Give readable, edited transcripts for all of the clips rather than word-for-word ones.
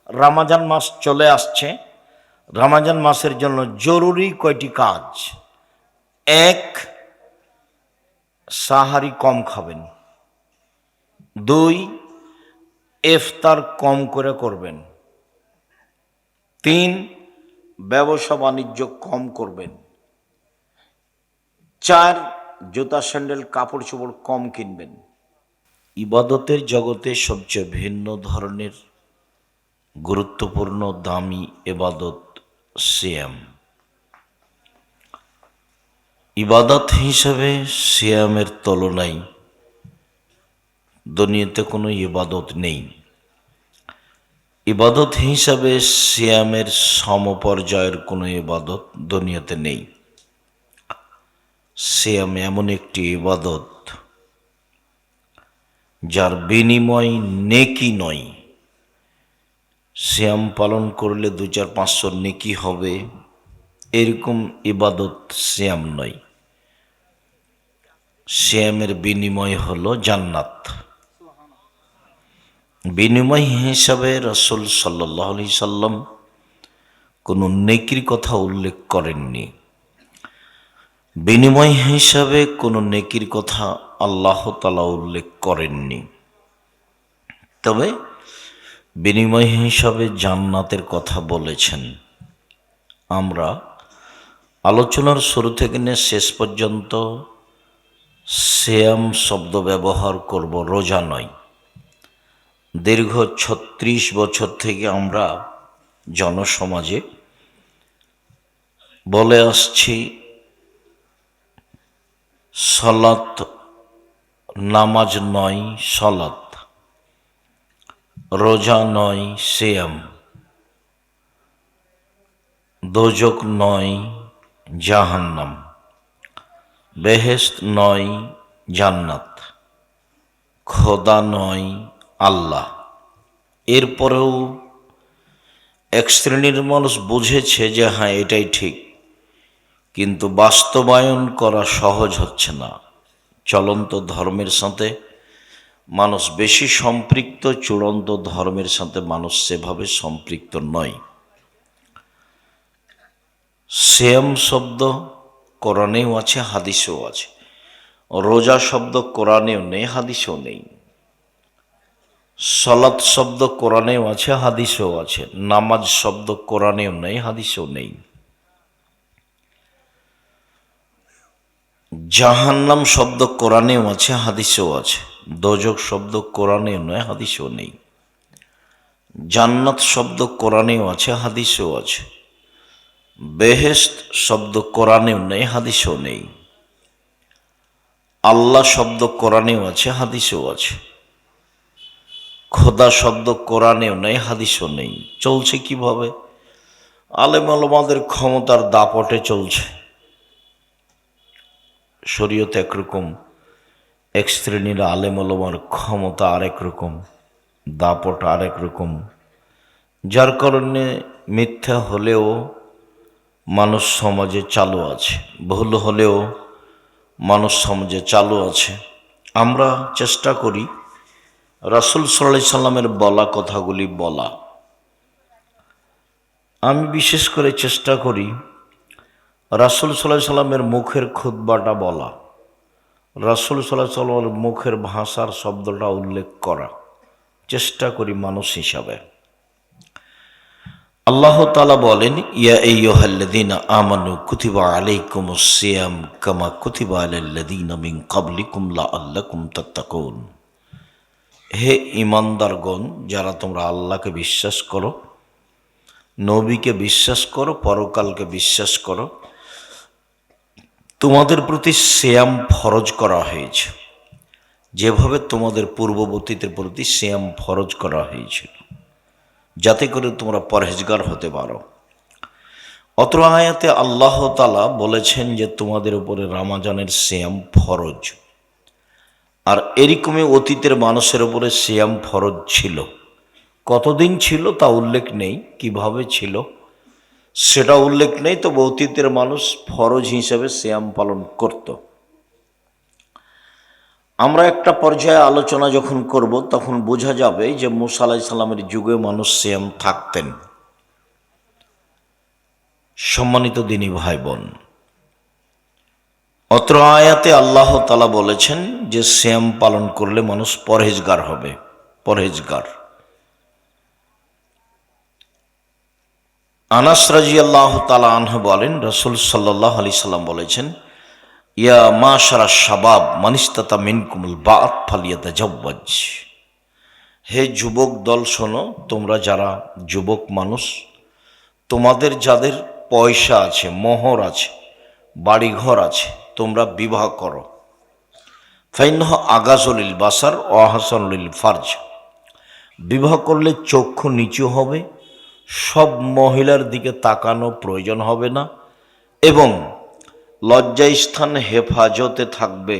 রমজান মাস চলে আসছে। রমজান মাসের জন্য জরুরি কয়টি কাজ? এক, সাহারি কম খাবেন। দুই, ইফতার কম করে করবেন। তিন, ব্যবসা বাণিজ্য কম করবেন। চার, জুতা স্যান্ডেল কাপড় চোপড় কম কিনবেন। ইবাদতের জগতে সবচেয়ে ভিন্ন ধরনের গুরুত্বপূর্ণ দামি ইবাদত সিয়াম। ইবাদত হিসাবে সিয়ামের তুলনায় দুনিয়াতে কোনো ইবাদত নেই। ইবাদত হিসাবে সিয়ামের সমপর্যায়ের কোনো ইবাদত দুনিয়াতে নেই। সিয়াম এমন একটি ইবাদত যার বিনিময় নেকি নয়। সিয়াম পালন করলে 2-4-500 নেকি হবে, এরকম ইবাদত সিয়াম নয়। সিয়ামের বিনিময় হলো জান্নাত। বিনিময় হিসাবে রাসূল সাল্লাল্লাহু আলাইহি সাল্লাম কোনো নেকির কথা উল্লেখ করেননি। বিনিময় হিসাবে কোনো নেকির কথা আল্লাহ তাআলা উল্লেখ করেননি। তবে বিনিময় হিসাবে জান্নাতের কথা বলেছেন। আমরা আলোচনার শুরু থেকে নিয়ে শেষ পর্যন্ত সিয়াম শব্দ ব্যবহার করব, রোজা নয়। দীর্ঘ 36 বছর থেকে আমরা জনসমাজে বলে আসছি সালাত নামাজ নয় সালাত, রোজা নয় সিয়াম, দোজক নয় জাহান্নাম, বেহেশত নয় জান্নাত, খোদা নয় আল্লাহ। এরপরেও এক শ্রেণীর মানুষ বুঝেছে যে হ্যাঁ এটাই ঠিক, কিন্তু বাস্তবায়ন করা সহজ হচ্ছে না। চলন্ত ধর্মের সাথে মানুষ বেশি সম্পৃক্ত, চূড়ান্ত ধর্মের সাথে মানুষ সেভাবে সম্পৃক্ত নয়। সিয়াম শব্দ কোরআনেও আছে, হাদিসেও আছে। রোজা শব্দ কোরআনেও নেই, হাদিসেও নেই। সালাত শব্দ কোরআনেও আছে, হাদিসেও আছে। নামাজ শব্দ কোরআনেও নেই, হাদিসেও নেই। জাহান্নাম শব্দ কোরআনেও আছে, হাদিসেও আছে। দোজক শব্দ কোরআনেও নয়, হাদিসেও নেই। জান্নাত শব্দ কোরআনেও আছে, হাদিসেও আছে। বেহেশত শব্দ কোরআনেও নেই, হাদিসেও নেই। আল্লাহ শব্দ কোরআনেও আছে, হাদিসেও আছে। খোদা শব্দ কোরআনেও নেই, হাদিসেও নেই। চলছে কিভাবে? আলেম ওলামাদের ক্ষমতার দাপটে চলছে। শরীয়ত একরকম, এক শ্রেণীর আলেম ওলামার ক্ষমতা আরেক রকম, দাপট আরেক রকম, যার কারণে মিথ্যা হলেও মানুষ সমাজে চালু আছে, ভুল হলেও মানুষ সমাজে চালু আছে। আমরা চেষ্টা করি রাসূল সাল্লাল্লাহু আলাইহি সাল্লামের বলা কথাগুলি বলা। আমি বিশেষ করে চেষ্টা করি রাসূল সাল্লাল্লাহু আলাইহি সাল্লামের মুখের খুতবাটা বলা, রাসূল সাল্লাল্লাহু আলাইহি সাল্লামের মুখের ভাষার শব্দটা উল্লেখ করা চেষ্টা করি মানুষ হিসাবে। আল্লাহ তাআলা বলেন, ইয়া আইয়ুহাল্লাযীনা আমানু কুতিবা আলাইকুমুস সিয়াম কামা কুতিবা আলাল্লাযীনা মিন ক্বাবলিকুম লাআল্লাকুম তাত্তাকুন। হে ঈমানদারগণ, যারা তোমরা আল্লাহকে বিশ্বাস করো, নবীকে বিশ্বাস করো, পরকালকে বিশ্বাস করো, তোমাদের প্রতি সিয়াম ফরজ করা হয়েছে যেভাবে তোমাদের পূর্ববর্তীদের প্রতি সিয়াম ফরজ করা হয়েছিল, যাতে করে তোমরা পরহেজগার হতে পারো। অত্র আয়াতে আল্লাহ তাআলা বলেছেন যে তোমাদের উপরে রমজানের সিয়াম ফরজ। আর এরকমই অতীতের মানুষের উপরে সিয়াম ফরজ ছিল। কতদিন ছিল তা উল্লেখ নেই, কিভাবে ছিল সেটা উল্লেখ নেই, তবে অতীতের মানুষ ফরজ হিসাবে সিয়াম পালন করত। আমরা একটা পর্যায়ে আলোচনা যখন করব তখন বোঝা যাবে যে মুসা আলাইহিস সালামের যুগে মানুষ সিয়াম থাকতেন। সম্মানিত দিনী ভাই বোন, অত্র আয়াতে আল্লাহ তাআলা বলেছেন যে সিয়াম পালন করলে মানুষ পরহেজগার হবে। পরহেজগার। আনাস রাদিয়াল্লাহু তাআলা আনহু বলেন, রাসূল সাল্লাল্লাহু আলাইহি সাল্লাম বলেছেন, ইয়া মাশারা শাবাব মান ইসতাতা মিনকুমুল বাআত ফালিয়াতাজাওয়াজ। হে যুবক দল শোনো, তোমরা যারা যুবক মানুষ, তোমাদের যাদের পয়সা আছে, মোহর আছে, বাড়িঘর আছে, তোমরা বিবাহ করো। ফাইন্নাহু আগাযুলিল বাসার ওয়া আহসানুল ফারজ। বিবাহ করলে চক্ষু নিচু হবে, সব মহিলার দিকে তাকানো প্রয়োজন হবে না, এবং লজ্জাস্থান হেফাজতে থাকবে,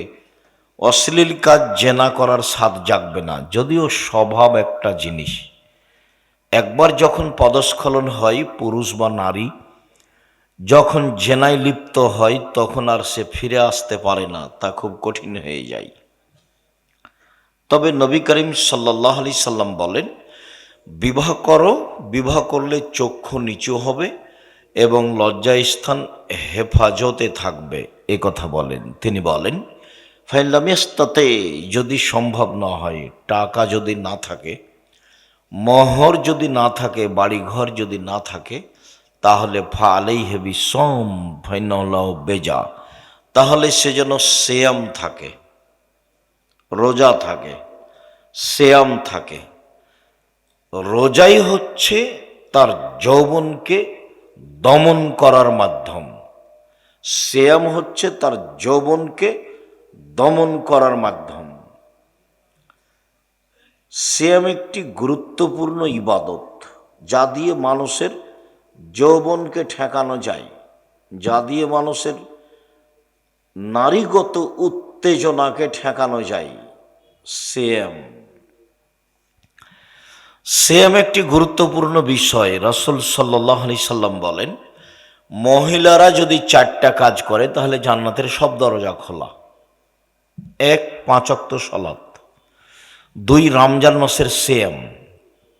অশ্লীল কাজ জেনা করার স্বাদ জাগবে না। যদিও স্বভাব একটা জিনিস, একবার যখন পদস্খলন হয়, পুরুষ বা নারী যখন জেনায় লিপ্ত হয় তখন আর সে ফিরে আসতে পারে না, তা খুব কঠিন হয়ে যায়। তবে নবী করিম সাল্লাল্লাহু আলাইহি সাল্লাম বলেন, বিবাহ করো, বিবাহ করলে চক্ষু নিচু হবে এবং লজ্জাস্থান হেফাজতে থাকবে, এ কথা বলেন। তিনি বলেন, ফাইলাম ইস্তাতে, যদি সম্ভব না হয়, টাকা যদি না থাকে, মোহর যদি না থাকে, বাড়িঘর যদি না থাকে, তাহলে ফালাইহি বিসম ফাইনাল্লাহু বেজা, তাহলে সে যেন সিয়াম থাকে, রোজা থাকে, সিয়াম থাকে। রোজাই হচ্ছে তার যৌবনকে দমন করার মাধ্যম, সিয়াম হচ্ছে তার যৌবনকে দমন করার মাধ্যম। সিয়াম একটি গুরুত্বপূর্ণ ইবাদত, যা দিয়ে মানুষের যৌবনকে ঠেকানো যায়, যা দিয়ে মানুষের নারীগত উত্তেজনাকে ঠেকানো যায়। সিয়াম একটি গুরুত্বপূর্ণ বিষয়। রাসূল সাল্লাল্লাহু আলাইহি সাল্লাম বলেন, মহিলারা যদি 4টা কাজ করে তাহলে জান্নাতের সব দরজা খোলা। 1. 5 ওয়াক্ত সালাত। 2. রমজান মাসের সিয়াম।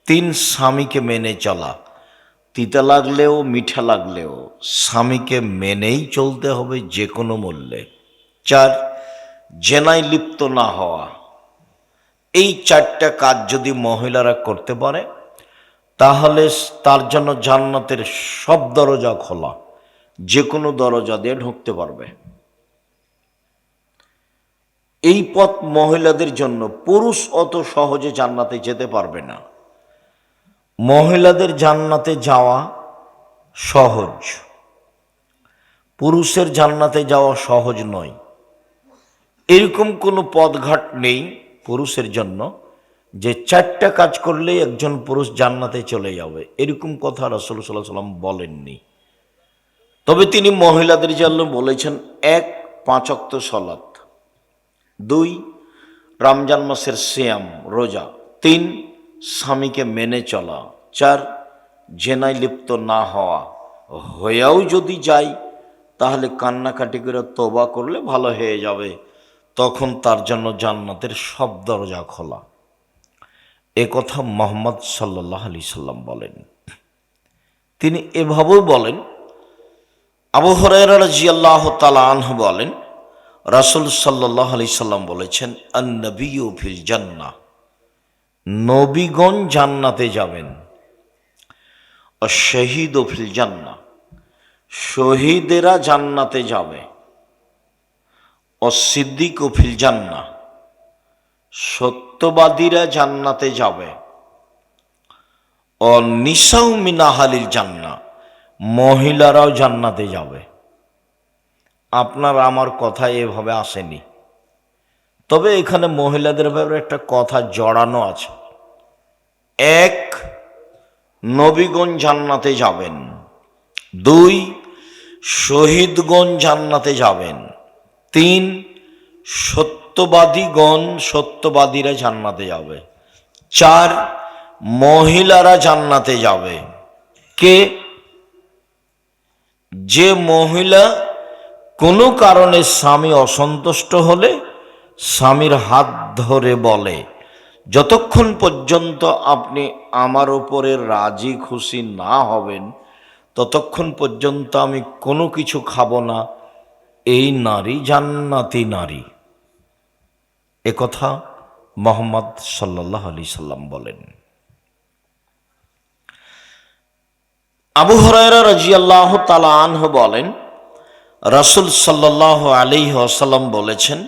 3. স্বামীকে মেনে চলা, তিতা লাগলেও মিঠা লাগলেও স্বামীকে মেনেই চলতে হবে যে কোনো মূল্যে। 4. জেনায় লিপ্ত না হওয়া। এই 4টা কাজ যদি মহিলারা করতে পারে তাহলে তার জন্য জান্নাতের সব দরজা খোলা, যে কোনো দরজা দিয়ে ঢুকতে পারবে। এই পথ মহিলাদের জন্য, পুরুষ অত সহজে জান্নাতে যেতে পারবে না। মহিলাদের জান্নাতে যাওয়া সহজ, পুরুষের জান্নাতে যাওয়া সহজ নয়। এরকম কোনো পথঘাট নেই পুরুষের জন্য যে 4টা কাজ করলেই একজন পুরুষ জান্নাতে চলে যাবে, এরকম কথা রাসূল সাল্লাল্লাহু আলাইহি সাল্লাম বলেননি। তবে তিনি মহিলাদের জন্য বলেছেন, 1. 5 ওয়াক্ত সালাত। 2. রমজান মাসের সিয়াম, রোজা। 3. স্বামীকে মেনে চলা। 4. জেনায় লিপ্ত না হওয়া। হয়েও যদি যায় তাহলে কান্নাকাটি করে তওবা করলে ভালো হয়ে যাবে, তখন তার জন্য জান্নাতের সব দরজা খোলা। এ কথা মুহাম্মদ সাল্লাল্লাহু আলাইহি সাল্লাম বলেন। তিনি এভাবেও বলেন, আবু হুরায়রা রাদিয়াল্লাহু তাআলা আনহু বলেন, রাসূল সাল্লাল্লাহু আলাইহি সাল্লাম বলেছেন, আন-নবিয়্যু ফিল জান্নাহ, নবীগণ জান্নাতে যাবেন। আশ-শাহীদু ফিল জান্নাহ, শহীদেরা জান্নাতে যাবে। অস-সিদ্দীকু ফিল জান্নাহ, সত্যবাদীরা জান্নাতে যাবে। অন-নিসাউ মিন আহলিল জান্নাহ, মহিলারাও জান্নাতে যাবে। আপনার আমার কথা এভাবে আসেনি, তবে এখানে মহিলাদের ব্যাপারে একটা কথা জড়ানো আছে। 1. নবীগণ জান্নাতে যাবেন। 2. শহীদগণ জান্নাতে যাবেন। 3. সত্যবাদীরা জান্নাতে যাবে। 4. মহিলারা জান্নাতে যাবে। কে? যে মহিলা কোনো কারণে স্বামী অসন্তুষ্ট হলে স্বামীর হাত ধরে বলে, যতক্ষণ পর্যন্ত আপনি আমার উপরে রাজি খুশি না হবেন ততক্ষণ পর্যন্ত আমি কোনো কিছু খাবো না, এই নারী জান্নাতি নারী। একথা মুহাম্মদ সাল্লাল্লাহু আলাইহি সাল্লাম বলেন। আবু হুরায়রা রাদিয়াল্লাহু তাআলা আনহু বলেন, রাসূল সাল্লাল্লাহু আলাইহি ওয়াসাল্লাম বলেছেন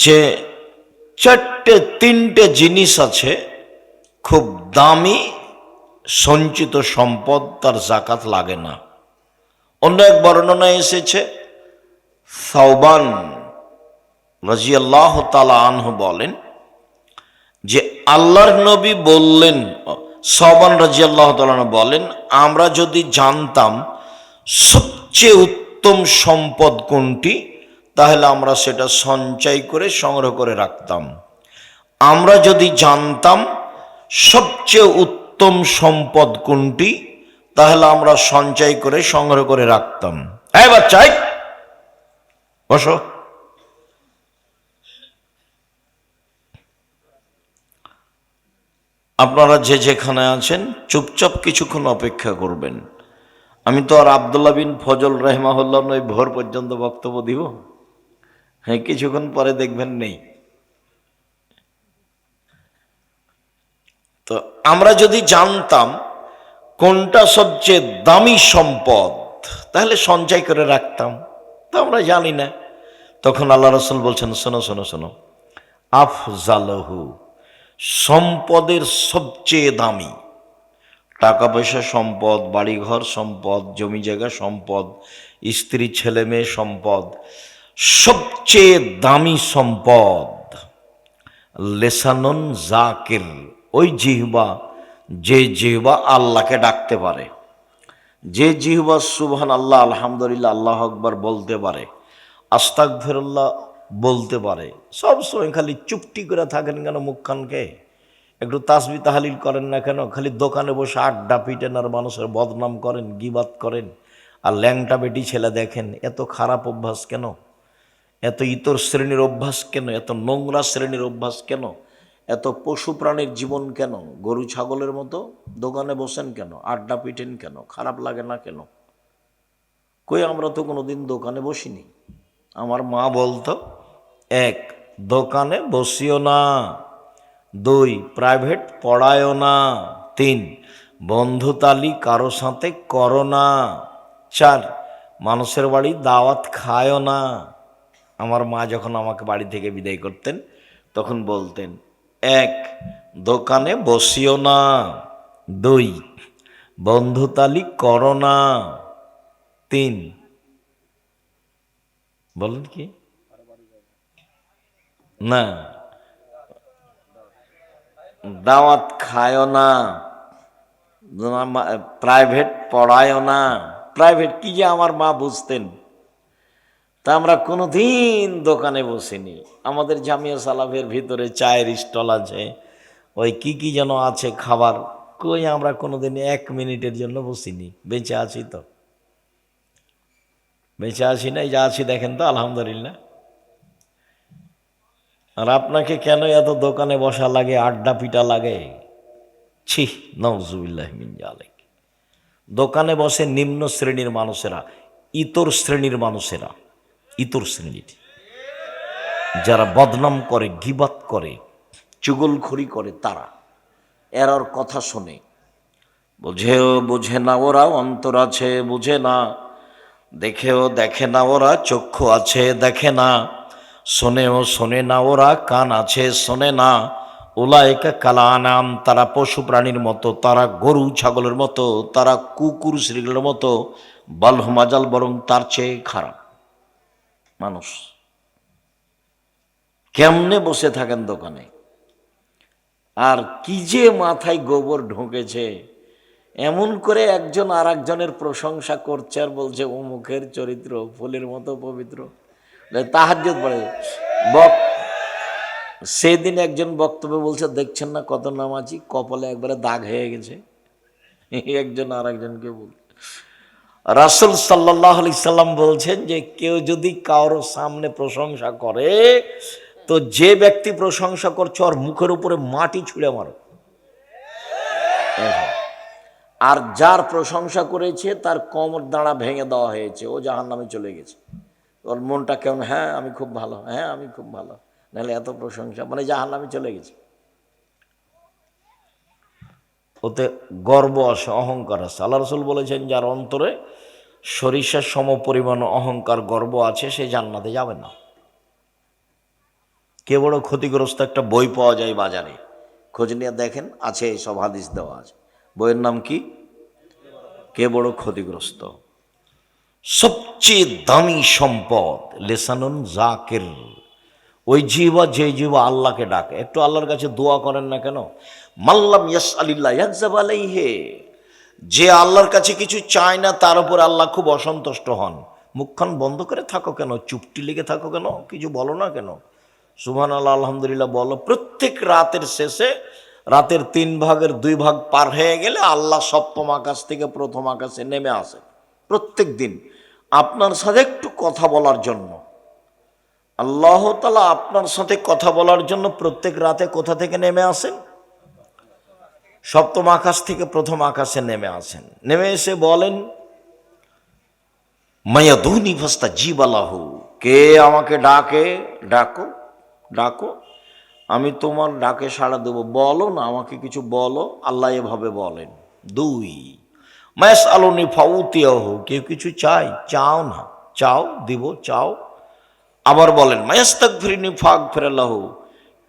যে তিনটে জিনিস আছে খুব দামি, সঞ্চিত সম্পদ, তার যাকাত লাগে না। অন্য এক বর্ণনায় এসেছে, সাওবান রাদিয়াল্লাহু তাআলা আনহু বলেন যে আল্লাহর নবী বললেন, সাওবান রাদিয়াল্লাহু তাআলা আনহু বলেন, আমরা যদি জানতাম সবচেয়ে উত্তম সম্পদ কোনটি তাহলে আমরা সেটা সঞ্চয় করে সংগ্রহ করে রাখতাম। আমরা যদি জানতাম সবচেয়ে উত্তম সম্পদ কোনটি তাহলে আমরা সঞ্চয় করে সংগ্রহ করে রাখতাম। এই বাচ্চা, বসো। আপনারা যে যেখানে আছেন চুপচাপ কিছুক্ষণ অপেক্ষা করবেন। আমি তো আর আব্দুল্লাহ বিন ফজল রাহিমাহুল্লাহ নয় ভোর পর্যন্ত বক্তব্য দিব। হ্যাঁ, কিছুক্ষণ পরে দেখবেন নেই। তো আমরা যদি জানতাম কোনটা সবচেয়ে দামি সম্পদ তাহলে সঞ্চয় করে রাখতাম, তো আমরা জানি না। তখন আল্লাহ রাসূল বলছেন, শোনো শোনো শোনো, আফজালহু, সম্পদের সবচেয়ে দামি, টাকা পয়সা সম্পদ, বাড়িঘর সম্পদ, জমি জায়গা সম্পদ, স্ত্রী ছেলে মেয়ে সম্পদ, সবচেয়ে দামি সম্পদ লেসানুন জাকির, ওই জিহ্বা, যে জিহ্বা আল্লাহকে ডাকতে পারে, যে জিহ্বা সুবহান আল্লাহ, আলহামদুলিল্লাহ, আল্লাহ আকবার বলতে পারে, আস্তাগফিরুল্লাহ বলতে পারে। সব সময় খালি চুপটি করে থাকেন কেন মুখখানকে? একটু তাসবিহ তাহলিল করেন না কেন? খালি দোকানে বসে আড্ডা পিটেন আর মানুষের বদনাম করেন, গিবাত করেন, আর ল্যাংটা বেটি ছেলে দেখেন। এত খারাপ অভ্যাস কেন? এত ইতর শ্রেণীর অভ্যাস কেন? এত নোংরা শ্রেণীর অভ্যাস কেন? এত পশু প্রাণীর জীবন কেন? গরু ছাগলের মতো দোকানে বসেন কেন? আড্ডা পিটেন কেন? খারাপ লাগে না কেন? কই, আমরা তো কোনোদিন দোকানে বসিনি। আমার মা বলতো, 1, দোকানে বসিও না, 2, প্রাইভেট পড়ায়ও না, 3, বন্ধুতালি কারো সাথে করো না, 4, মানুষের বাড়ি দাওয়াত খায়ও না। আমার মা যখন আমাকে বাড়ি থেকে বিদায় করতেন তখন বলতেন, 1, দোকানে বসিও না, 2, বন্ধুতালি করো না, 3, বলেন কি না, দাওয়াত খায়ও না, প্রাইভেট পড়ায়ও না। প্রাইভেট কি যে আমার মা বুঝতেন। তা আমরা কোনোদিন দোকানে বসিনি। আমাদের জামিয়া সালাফের ভিতরে চায়ের স্টল আছে, ওই কি কি যেন আছে খাবার, কই আমরা কোনোদিন 1 মিনিটের জন্য বসিনি। বেঁচে আছি তো, বেঁচে আছি না? এই যা আছি দেখেন তো, আলহামদুলিল্লাহ। আর আপনাকে কেন এত দোকানে বসা লাগে, আড্ডা পিটা লাগে? ছি, নাউজুবিল্লাহ মিন যালিক। দোকানে বসে নিম্ন শ্রেণীর মানুষেরা, ইতর শ্রেণীর মানুষেরা, ইতর শ্রেণীর যারা বদনাম করে, গিবাত করে, চুগলখড়ি করে, তারা এরার কথা শোনে। বোঝেও বোঝে না ওরা, অন্তর আছে বুঝে না, দেখেও দেখে না ওরা, চক্ষু আছে দেখে না, শোনেও শোনে না ওরা, কান আছে শোনে না। উলাইকা কালানাম, তারা পশু প্রাণীর মতো, তারা গরু ছাগলের মতো, তারা কুকুর শ্রীগুলোর মতো, বালহুমাজাল, বরং তার চেয়ে খারাপ মানুষ। কেমনে বসে থাকেন দোকানে, আর কি যে মাথায় গোবর ঢুকেছে, এমন করে একজন আর একজনের প্রশংসা করছে আর বলছে অমুকের চরিত্র ফুলের মতো পবিত্র, তাহাজ্জুদ পড়ে। সেদিন একজন বক্তব্য বলছে, দেখছেন না কত নামাজি, কপালে একবারে দাগ হয়ে গেছে। একজন আর একজনকে বল, রাসূল সাল্লাল্লাহু আলাইহি সাল্লাম বলছেন যে কেউ যদি কারো সামনে প্রশংসা করে তো যে ব্যক্তি প্রশংসা করছে ওর মুখের উপরে মাটি ছুঁড়ে মারো, আর যার প্রশংসা করেছে তার কোমর দাঁড়া ভেঙে দেওয়া হয়েছে, ও জাহান্নামে চলে গেছে। ওর মনটা কেমন, হ্যাঁ আমি খুব ভালো, হ্যাঁ আমি খুব ভালো, নাহলে এত প্রশংসা, মানে জাহান্নামে চলে গেছে। ওতে গর্ব আছে, অহংকার আছে। আল্লাহ রাসূল বলেছেন যার অন্তরে সরিষার সম পরিমাণ অহংকার গর্ব আছে সে জান্নাতে যাবে না। কে বড় ক্ষতিগ্রস্ত একটা বই পাওয়া যায় বাজারে, খোঁজ নিয়ে দেখেন, আছে সব হাদিস দেওয়া আছে। বইয়ের নাম কি? কে বড় ক্ষতিগ্রস্ত। সবচেয়ে দামি সম্পদ লেসানুন জাকির, ওই জিহ্বা যে জিহ্বা আল্লাহকে ডাকে। একটু আল্লাহর কাছে দোয়া করেন না কেন? মাল্লাম ইয়াসআলিল্লাহ ইয়াগযাব আলাইহি, যে আল্লাহর কাছে কিছু চায় না তার উপর আল্লাহ খুব অসন্তুষ্ট হন। মুখখান বন্ধ করে থাকো কেন? চুপটি লেগে থাকো কেন? কিছু বলো না কেন? সুবহানাল্লাহ আলহামদুলিল্লাহ বলো। প্রত্যেক রাতের শেষে, রাতের 3 ভাগের 2 ভাগ পার হয়ে গেলে আল্লাহ সপ্তম আকাশ থেকে প্রথম আকাশে নেমে আসে প্রত্যেক দিন আপনার সাথে একটু কথা বলার জন্য। আল্লাহ তাআলা আপনার সাথে কথা বলার জন্য প্রত্যেক রাতে কোথা থেকে নেমে আসেন? সপ্তম আকাশ থেকে প্রথম আকাশে নেমে আসেন। নেমে এসে বলেন মায়াদুনি ফাস্তাজিব লাহু, কে আমাকে ডাকে, ডাকো ডাকো, আমি তোমার ডাকে সাড়া দেবো, বলো না আমাকে কিছু বলো। আল্লাহ এভাবে বলেন। 2 মায়াসআলুনি ফাউতিয়াহু, কেউ কিছু চাই, চাও না, চাও দিব, চাও। আবার বলেন মায়াস্তাগফিরনি ফাগফিরলাহু,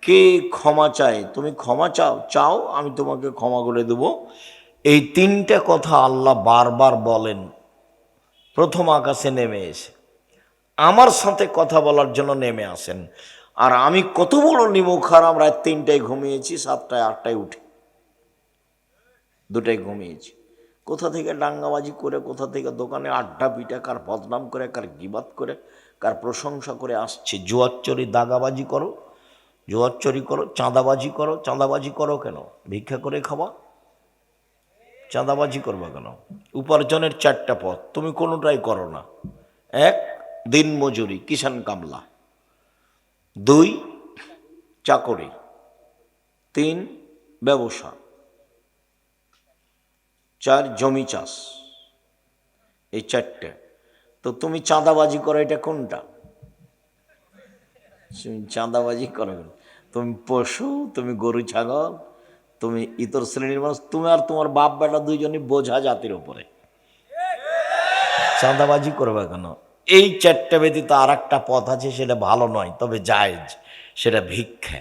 কে ক্ষমা চায়, তুমি ক্ষমা চাও, চাও আমি তোমাকে ক্ষমা করে দেব। এই 3টা কথা আল্লাহ বারবার বলেন প্রথম আকাশে নেমে এসে আমার সাথে কথা বলার জন্য নেমে আসেন। আর আমি কত বড় নিমুখারাম, রাত 3টায় ঘুমিয়েছি, 7টায় 8টায় উঠি, 2টায় ঘুমিয়েছি। কোথা থেকে ডাঙ্গাবাজি করে, কোথা থেকে দোকানে আড্ডা পিটা, কার বদনাম করে, কার গিবাত করে, কার প্রশংসা করে আসছে। জুয়াচ্চরি দাগাবাজি করো, জুয়াচ্চরি করো, চাঁদাবাজি করো। চাঁদাবাজি করো কেন? ভিক্ষা করে খাওয়া, চাঁদাবাজি করবা কেন? উপার্জনের 4টা পথ, তুমি কোনোটাই করো না। 1 দিন মজুরি, কিষান কামলা। 2 চাকরি। 3 ব্যবসা। 4 জমি চাষ। এই 4টে। তো তুমি চাঁদাবাজি করো, এটা কোনটা? তুমি চাঁদাবাজি করো, তুমি পশু, তুমি গরু ছাগল, তুমি ইতর শ্রেণীর মানুষ, তুমি আর তোমার বাপ বেটা দুইজনই বোঝা জাতির উপরে। চাঁদাবাজি করবে কেন? এই 4টে ব্যতীত আর একটা পথ আছে, সেটা ভালো নয় তবে জায়েজ, সেটা ভিক্ষা।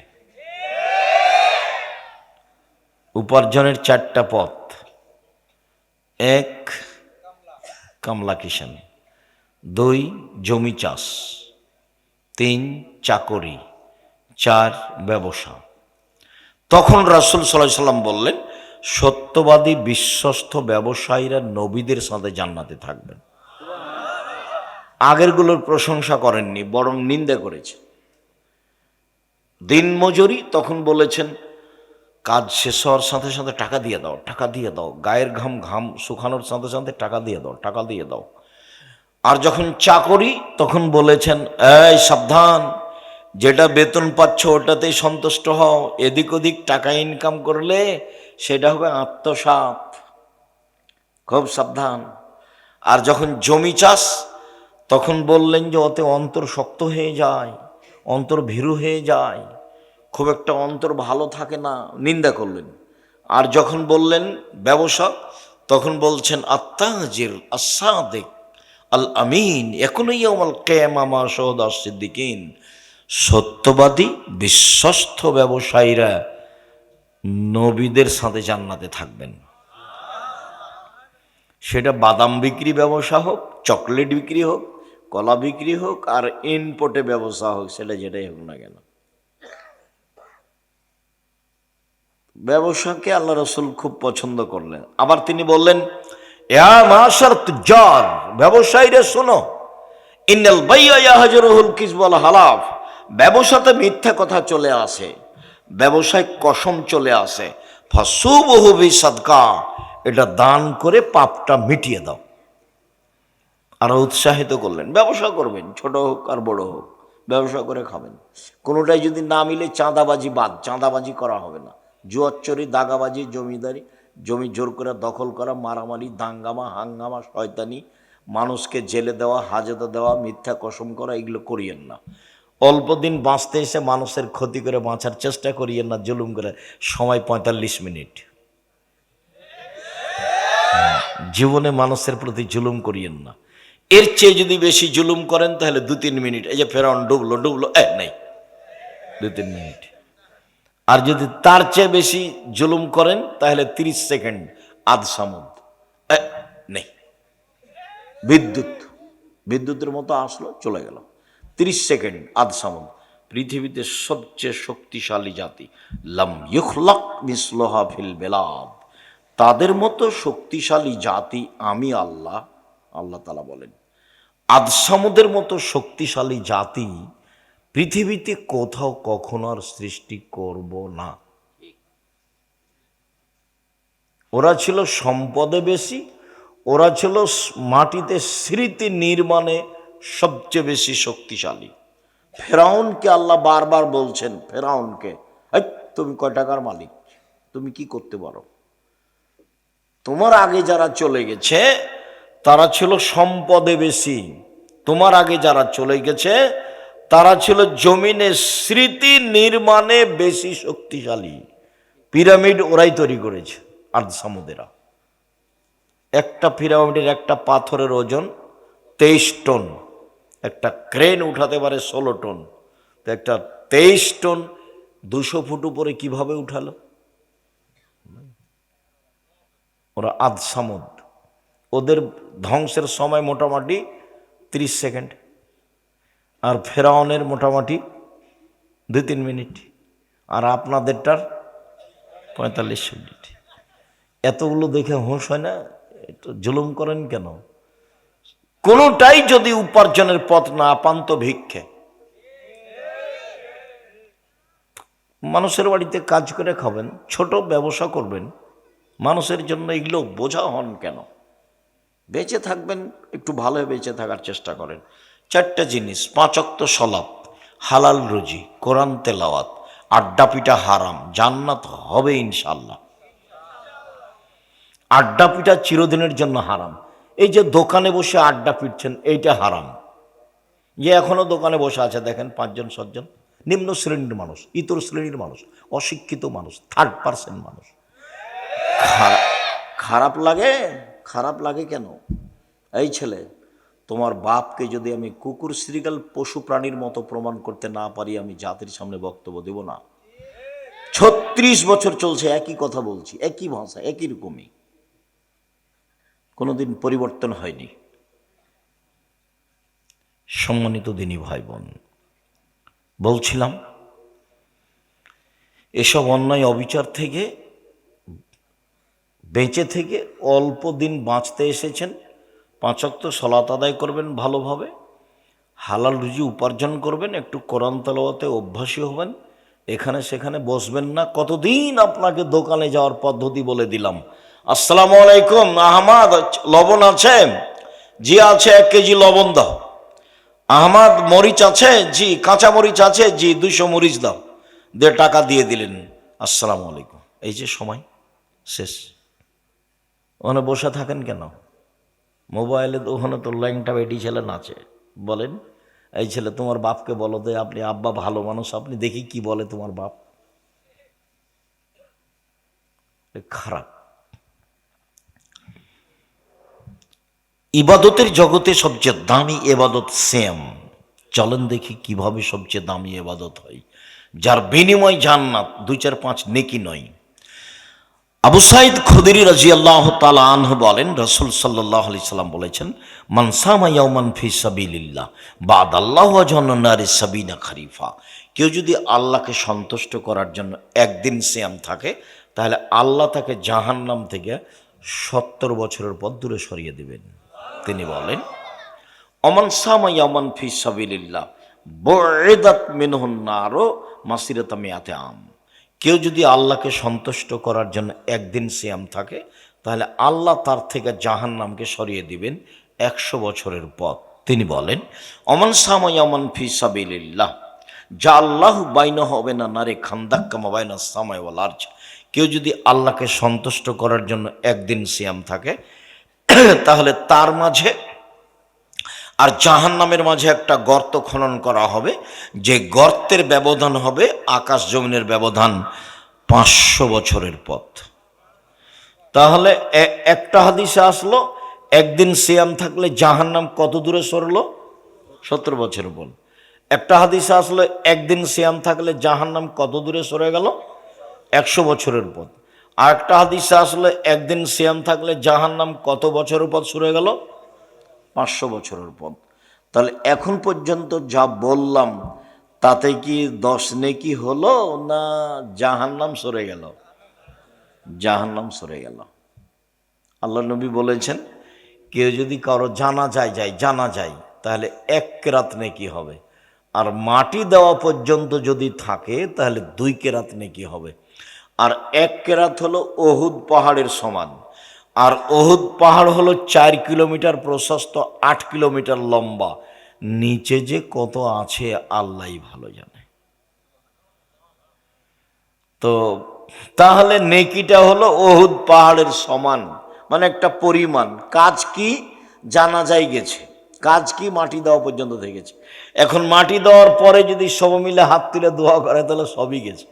উপার্জনের 4টা পথ। 1 কামলা কিষান, 2 জমি চাষ, 3 চাকরি, 4 ব্যবসা। তখন রাসূল সাল্লাল্লাহু আলাইহি সাল্লাম বললেন সত্যবাদী বিশ্বস্ত ব্যবসায়ীরা নবীদের সাথে জান্নাতে থাকবেন। আগেরগুলোর প্রশংসা করেননি, বরং নিন্দা করেছে। দিন মজুরি, তখন বলেছেন কাজ শেষ হওয়ার সাথে সাথে টাকা দিয়ে দাও, টাকা দিয়ে দাও, গায়ের ঘাম শুকানোর সাথে সাথে টাকা দিয়ে দাও, টাকা দিয়ে দাও। আর যখন চাকরি, তখন বলেছেন এই সাবধান, যেটা বেতন পাচ্ছ ওটাতেই সন্তুষ্ট হও, এদিক ওদিক টাকা ইনকাম করলে সেটা হবে আত্মসাৎ, খুব সাবধান। আর যখন জমি চাষ, তখন বললেন যে ওতে অন্তর শক্ত হয়ে যায়, অন্তর ভীরু হয়ে যায়, খুব একটা অন্তর ভালো থাকে না, নিন্দা করলেন। আর যখন বললেন ব্যবসা, তখন বলছেন আত্তাজির আস-সাদিক আল আমিন ইয়াকুনু ইয়াউমাল কিয়ামা মা শাহাদা সিদ্দিকিন, সত্যবাদী বিশ্বস্ত ব্যবসায়ীরা নবীদের সাথে জান্নাতে থাকবেন। সেটা বাদাম বিক্রি ব্যবসা হোক, চকলেট বিক্রি হোক, কলা বিক্রি হোক, আর ইনপোর্টে ব্যবসা হোক, সেটা যেটাই হোক না কেন, ব্যবসাকে আল্লাহ রাসূল খুব পছন্দ করলেন। আবার তিনি বললেন ইয়া মাশার তুজ্জার, ব্যবসায়ীরা শোনো, ইন্নাল বাইয়া ইয়াহজুরুল কিযব ওয়াল হালাফ, ব্যবসাতে মিথ্যা কথা চলে আসে, ব্যবসায় কসম চলে আসে। ফাসুবহু বিসাদকা, এটা দান করে পাপটা মিটিয়ে দাও। আরো উৎসাহিত করলেন, ব্যবসা করবেন, ছোট হোক আর বড় হোক, ব্যবসা করে খাবেন। কোনোটাই যদি না মিলে চাঁদাবাজি বাদ, চাঁদাবাজি করা হবে না। জুয়াচ্চরি, দাগাবাজি, জমিদারি, জমি জোর করে দখল করা, মারামারি, দাঙ্গামা, হাঙ্গামা, শয়তানি, মানুষকে জেলে দেওয়া, হাজতে দেওয়া, মিথ্যা কসম করা, এগুলো করিয়েন না। অল্প দিন বাঁচতে এসে মানুষের ক্ষতি করে বাঁচার চেষ্টা করিয়েন না জুলুম করে। সময় ৪৫ মিনিট। জীবনে মানুষের প্রতি জুলুম করিয়েন না। এর চেয়ে যদি বেশি জুলুম করেন তাহলে ২-৩ মিনিট, এই যে ফেরাউন ডুবলো ডুবলো, নেই, ২-৩ মিনিট। আর যদি তার চেয়ে বেশি জুলুম করেন তাহলে ৩০ সেকেন্ড, আধ সামুদ, নেই। বিদ্যুতের মতো আসলো, চলে গেল, ৩০ সেকেন্ড, আধ সামুদ। পৃথিবীতে সবচেয়ে শক্তিশালী জাতি, লাম ইখলাক মিসলুহা ফিল বিলাদ, তাদের মতো শক্তিশালী জাতি আমি আল্লাহ, আল্লাহ তাআলা বলেন, আদ সামুদের মতো শক্তিশালী জাতি পৃথিবীতে কোথাও কখনো আর সৃষ্টি করব না। ওরা ছিল সম্পদে বেশি, ওরা ছিল মাটিতে স্মৃতি নির্মাণে সবচেয়ে বেশি শক্তিশালী। ফেরাউনকে আল্লাহ বারবার বলছেন, ফেরাউনকে, তুমি কয় টাকার মালিক, তুমি কি করতে পারো? তোমার আগে যারা চলে গেছে তারা ছিল সম্পদে বেশি, তোমার আগে যারা চলে গেছে তারা ছিল জমিনে স্মৃতি নির্মাণে বেশি শক্তিশালী। পিরামিড ওরাই তৈরি করেছে, আদ সামুদেরা। একটা পিরামিডের একটা পাথরের ওজন 23 টন, একটা ক্রেন উঠাতে পারে 16 টন। তো একটা 23 টন 200 ফুট উপরে কিভাবে উঠালো? ওরা আদ সামুদ, ওদের ধ্বংসের সময় মোটামুটি 30 সেকেন্ড, আর ফেরাউনের মোটামুটি 2-3 মিনিট, আর আপনাদেরটার 45 মিনিট। এতগুলো দেখে হুঁশ হয় না? একটু জুলুম করেন কেন? কোনোটাই যদি উপার্জনের পথ না পান তো ভিক্ষে। মানুষের বাড়িতে কাজ করে খাবেন, ছোট ব্যবসা করবেন, মানুষের জন্য এগুলো বোঝা হন কেন? বেঁচে থাকবেন, একটু ভালোভাবে বেঁচে থাকার চেষ্টা করেন। 4টা জিনিস: 5 ওয়াক্ত সালাত, হালাল রুজি, কোরআন তেলাওয়াত, আড্ডা পিটা হারাম, জান্নাত হবে ইনশাল্লাহ। আড্ডা পিটা চিরদিনের জন্য হারাম। এই যে দোকানে বসে আড্ডা পিটছেন, এইটা হারাম। যে এখনো দোকানে বসে আছে দেখেন 5-7 জন, নিম্ন শ্রেণীর মানুষ, ইতর শ্রেণীর মানুষ, অশিক্ষিত মানুষ, 3rd-person মানুষ। খারাপ লাগে? খারাপ লাগে কেন? এই ছেলে, তোমার বাপকে যদি আমি কুকুর, শ্রীগাল, পশু প্রাণীর মতো প্রমাণ করতে না পারি, আমি জাতির সামনে বক্তব্য দেব না। 36 বছর চলছে একই কথা বলছি, একই ভাষা, একই রকমই, কোনোদিন পরিবর্তন হয়নি। সম্মানিত দিনী ভাই বোন, বলছিলাম এসব অন্যায় অবিচার থেকে বেঁচে থেকে অল্প দিন বাঁচতে এসেছেন। 5 ওয়াক্ত সালাত আদায় করবেন ভালোভাবে, হালাল রুজি উপার্জন করবেন, একটু কোরআন তেলাওয়াতে অভ্যাসী হবেন, এখানে সেখানে বসবেন না। কতদিন আপনাকে দোকানে যাওয়ার পদ্ধতি বলে দিলাম। আসসালামু আলাইকুম, আহমদ লবণ আছে? জি আছে, 1 কেজি লবণ দাও। আহমদ মরিচ আছে? জি। কাঁচা মরিচ আছে? জি। 200 মরিচ দাও। টাকা দিয়ে দিলেন, আসসালামু আলাইকুম। এই যে সময় শেষ। ওখানে বসে থাকেন কেন? মোবাইলে ওখানে তো ল্যাংটা বেটি ছেলে নাচে। বলেন, এই ছেলে তোমার বাপকে বলো তো, আপনি আব্বা ভালো মানুষ, আপনি দেখি কি বলে তোমার বাপ। খারাপ। ইবাদতের জগতে সবচেয়ে দামি এবাদত সিয়াম। চলেন দেখি কিভাবে সবচেয়ে দামি এবাদত হয়, যার বিনিময় জান্নাত, 2-4-5 নেকি নয়। আবু সাঈদ খুদরি রাদিয়াল্লাহু তাআলা আনহু বলেন, রাসূল সাল্লাল্লাহু আলাইহি সাল্লাম বলেছেন, মান সামা ইয়াওমান ফি সাবিলিল্লাহ বাদাল্লাহু ওয়াজহান নারি সাবিনা খরিফা। কেউ যদি আল্লাহকে সন্তুষ্ট করার জন্য একদিন সিয়াম থাকে, তাহলে আল্লাহ তাকে জাহান্নাম থেকে 70 বছরের পথ দূরে সরিয়ে দেবেন। তিনি বলেন, অমান সামা ইয়াওমান ফি সাবিলিল্লাহ বুইদাত মিনহুন নারু মাসিরাতা মিয়াতে আম। কেউ যদি আল্লাহকে সন্তুষ্ট করার জন্য একদিন সিয়াম থাকে, তাহলে আল্লাহ তার থেকে জাহান্নামকে সরিয়ে দিবেন 100 বছরের পথ। তিনি বলেন, অমান সামাই অমান ফি সাবিলিল্লাহ যা আল্লাহ বাইনা হবে না নারে খান্দাক্কামা বাইনা সামাই ওয়াল আরজ। কেউ যদি আল্লাহকে সন্তুষ্ট করার জন্য একদিন সিয়াম থাকে, তাহলে তার মাঝে আর জাহান্নামের মাঝে একটা গর্ত খনন করা হবে, যে গর্তের ব্যবধান হবে আকাশ জমিনের ব্যবধান 500 বছরের পথ। তাহলে একটা হাদিসে আসলো একদিন সিয়াম থাকলে জাহান্নাম কত দূরে সরলো? 70 বছরের পর। একটা হাদিসে আসলো একদিন সিয়াম থাকলে জাহান্নাম কত দূরে সরে গেল? 100 বছরের পথ। আর একটা হাদিসে আসলে একদিন সিয়াম থাকলে জাহান্নাম কত বছরের পথ সরে গেল? 500 বছরের পথ। তাহলে এখন পর্যন্ত যা বললাম তাতে কি 10 নেকি হলো না জাহান্নাম সরে গেল? জাহান্নাম সরে গেল। আল্লাহ নবী বলেছেন, কেউ যদি কারো জানা যায় তাহলে 1 কেরাত নেকি হবে, আর মাটি দেওয়া পর্যন্ত যদি থাকে তাহলে 2 কেরাত নেকি হবে। আর 1 কেরাত হলো ওহুদ পাহাড়ের সমান, আর ওহুদ পাহাড় হলো 4 কিলোমিটার প্রশস্ত, 8 কিলোমিটার লম্বা। নিচে যে কত আছে আল্লাহই ভালো জানে। তো তাহলে নেকিটা হলো ওহুদ পাহাড়ের সমান, মানে একটা পরিমাণ। কাজ কি? জানা যায় গেছে, কাজ কি? মাটি দেওয়া পর্যন্ত থেকেছে। এখন মাটি দেওয়ার পরে যদি সব মিলে হাত তুলে দোয়া করে তাহলে সবই গেছে।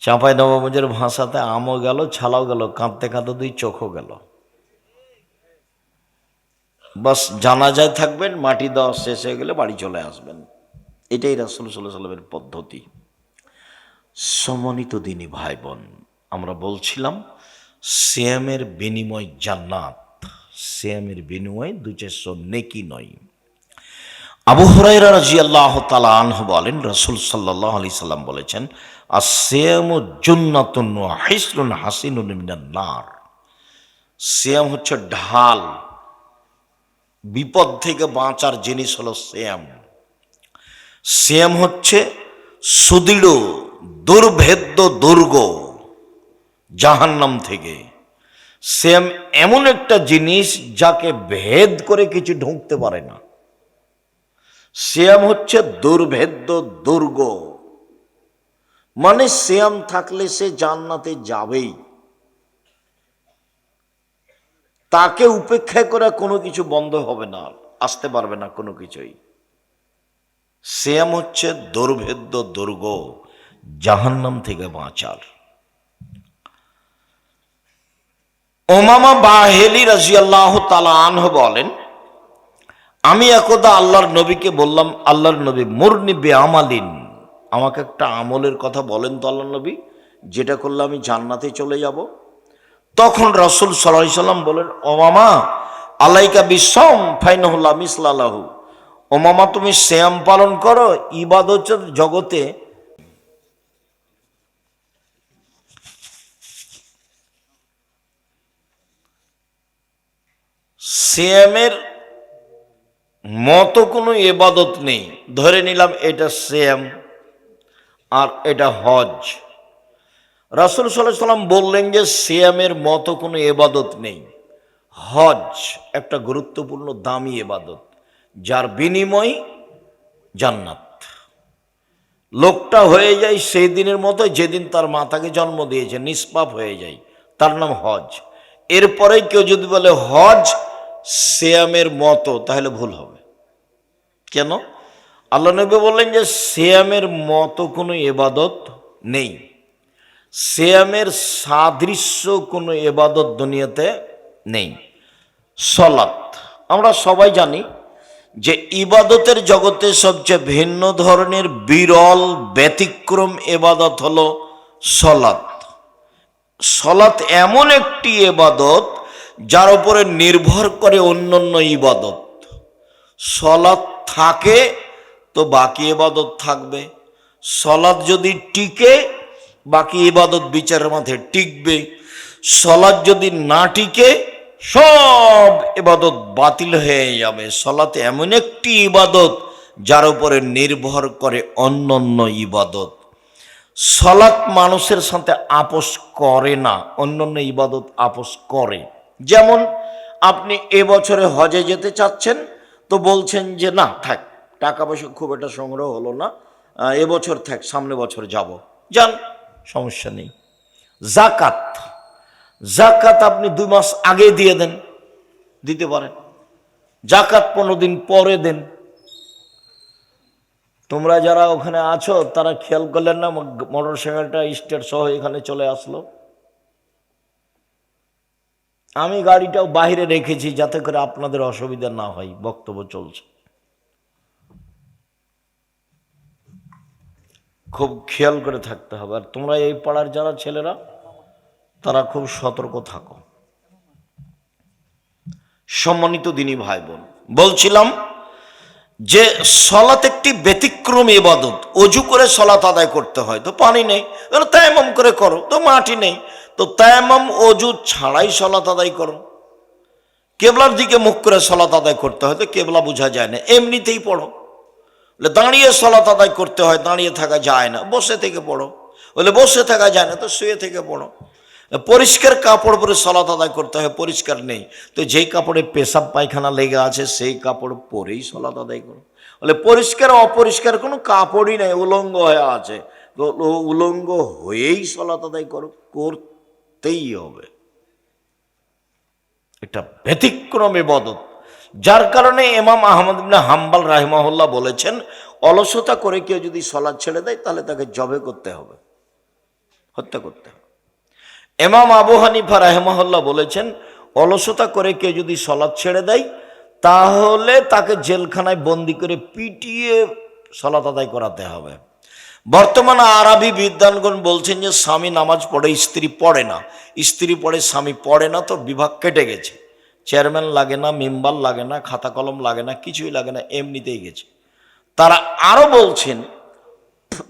চাঁপাই নবাবগঞ্জের ভাষাতে আমও গেল, ছালাও গেল, কাঁদতে কাঁদতে 2 চোখও গেল। বাস জানাজায় থাকবেন, মাটি দেওয়া শেষ হয়ে গেলে বাড়ি চলে আসবেন। এটাই রাসূল সাল্লাল্লাহু আলাইহি ওয়াসাল্লামের পদ্ধতি। সম্মানিত দিনী ভাই বোন, আমরা বলছিলাম সিয়ামের বিনিময় জান্নাত, সিয়ামের বিনিময় 2-400 নেকি নয়। আবু হুরায়রা রাদিয়াল্লাহু তাআলা আনহু বলেন, রাসূল সাল্লাল্লাহু আলাইহি সাল্লাম বলেছেন, আস-সিয়ামু জুন্নাতুন ওয়া হিসনুন হাসিনুন মিনান নার। সিয়াম হচ্ছে ঢাল, বিপদ থেকে বাঁচার জিনিস হলো সিয়াম। সিয়াম হচ্ছে সুদৃঢ় দুর্ভেদ্য দুর্গ জাহান্নাম থেকে। সিয়াম এমন একটা জিনিস যাকে ভেদ করে কিছু ঢুকতে পারে না। সিয়াম হচ্ছে দুর্ভেদ্য দুর্গ, মানে সিয়াম থাকলে সে জান্নাতে যাবেই, তাকে উপেক্ষা করে কোনো কিছু বন্ধ হবে না, আসতে পারবে না কোনো কিছুই। সিয়াম হচ্ছে দুর্ভেদ্য দুর্গ জাহান্নাম থেকে বাঁচার। উমামা বাহিলি রাদিয়াল্লাহু তাআলা আনহু বলেন, আমি একদা আল্লাহর নবীকে বললাম, আল্লাহর নবী মুরনি বিআমালিন, আমাকে একটা আমলের কথা বলেন তো আল্লাহর নবী, যেটা করলে আমি জান্নাতে চলে যাব। তখন রাসূল সাল্লাল্লাহু আলাইহি সাল্লাম বলেন, উমামা আলাইকা বিসম ফাইনাহু লা মিসলা লাহু। উমামা তুমি সিয়াম পালন করো, ইবাদতের জগতে সিয়ামের মতো কোনো ইবাদত নেই। ধরে নিলাম এটা সিয়াম আর এটা হজ। রাসূল সাল্লাল্লাহু আলাইহি সাল্লাম বললেন যে সিয়ামের মতো কোনো ইবাদত নেই। হজ একটা গুরুত্বপূর্ণ দামি ইবাদত, যার বিনিময় জান্নাত। লোকটা হয়ে যায় সেই দিনের মতো যেদিন তার মাতাকে জন্ম দিয়েছে, নিষ্পাপ হয়ে যায়, তার নাম হজ। এরপরে কেউ যদি বলে হজ সিয়ামের মতো, তাহলে ভুল হবে। কেন? আল্লাহ নবী বললেন যে সিয়ামের মতো কোনো ইবাদত নেই, সিয়ামের সাদৃশ্য কোনো ইবাদত দুনিয়াতে নেই। সালাত, আমরা সবাই জানি যে ইবাদতের জগতে সবচেয়ে ভিন্ন ধরনের বিরল ব্যতিক্রম ইবাদত হলো সালাত। সালাত এমন একটি ইবাদত যার উপরে নির্ভর করে অন্যান্য ইবাদত। সালাত থাকে তো বাকি ইবাদত থাকবে, সালাত যদি টিকে বাকি ইবাদত বিচারের মাঝে টিকবে, সালাত যদি না টিকে সব ইবাদত বাতিল হয়ে যাবে। সালাত এমন একটি ইবাদত যার উপরে নির্ভর করে অন্যান্য ইবাদত। সালাত মানুষের সাথে আপোষ করে না, অন্যান্য ইবাদত আপোষ করে। যেমন আপনি এবছরে হজে যেতে চাচ্ছেন, তো বলছেন যে না থাক, টাকা পয়সা খুব একটা সংগ্রহ হলো না, এবছর থাক, সামনে বছর যাব, যান, সমস্যা নেই। জাকাত, জাকাত আপনি 2 মাস আগে দিয়ে দেন, দিতে পারেন। জাকাত 15 দিন পরে দেন। তোমরা যারা ওখানে আছো তারা খেয়াল করলেন না, মোটর সাইকেলটা স্টার্ট সহ এখানে চলে আসলো। আমি গাড়িটাও বাইরে রেখেছি যাতে করে আপনাদের অসুবিধা না হয়, বক্তব্য চলছে। খুব খেয়াল করে থাকতে হবে। আর তোমরা এই পাড়ার যারা ছেলেরা, তারা খুব সতর্ক থাকো। সম্মানিত দিনী ভাই বোন, বলছিলাম যে সলাত একটি ব্যতিক্রম ইবাদত। অজু করে সলাত আদায় করতে হয়, তো পানি নেই, তায়াম্মুম করে করো, তো মাটি নেই, তো তায়াম্মুম অজু ছাড়াই সলাত আদায় করো। কেবলার দিকে মুখ করে সলাত আদায় করতে হয়, তো কেবলা বোঝা যায় না, এমনিতেই পড়ো। দাঁড়িয়ে সলাত আদায় করতে হয়, দাঁড়িয়ে থাকা যায় না, বসে থেকে পড়ো। বলে বসে থাকা যায় না, তো শুয়ে থেকে পড়ো। পরিষ্কার কাপড় পরে সলাত আদায় করতে হয়, পরিষ্কার নেই, তো যেই কাপড়ে পেশাব পায়খানা লেগে আছে সেই কাপড় পরেই সলাত আদায় করো। বলে পরিষ্কার অপরিষ্কার কোনো কাপড়ই নেই, উলঙ্গ হয়ে আছে, তো উলঙ্গ হয়েই সলাত আদায় করো, করতেই হবে। এটা ব্যতিক্রম ইবাদত। যার কারণে ইমাম আহমদ ইবনে হাম্বল রাহিমাহুল্লাহ বলেছেন, অলসতা করে কেউ যদি সলাৎ ছেড়ে দেয় তাহলে তাকে জবে করতে হবে, হত্যা করতে হবে। ইমাম আবু হানিফা রাহিমাহুল্লাহ বলেছেন, অলসতা করে কেউ যদি সলাৎ ছেড়ে দেয় তাহলে তাকে জেলখানায় বন্দি করে পিটিয়ে সলাৎ আদায় করাতে হবে। বর্তমানে আরবি বিদ্বানগণ বলছেন যে স্বামী নামাজ পড়ে, স্ত্রী পড়ে না, স্ত্রী পড়ে, স্বামী পড়ে না, তো বিভাগ কেটে গেছে। চেয়ারম্যান লাগে না, মেম্বার লাগে না, খাতা কলম লাগে না, কিছুই লাগে না, এমনিতেই গেছে। তারা আরো বলছেন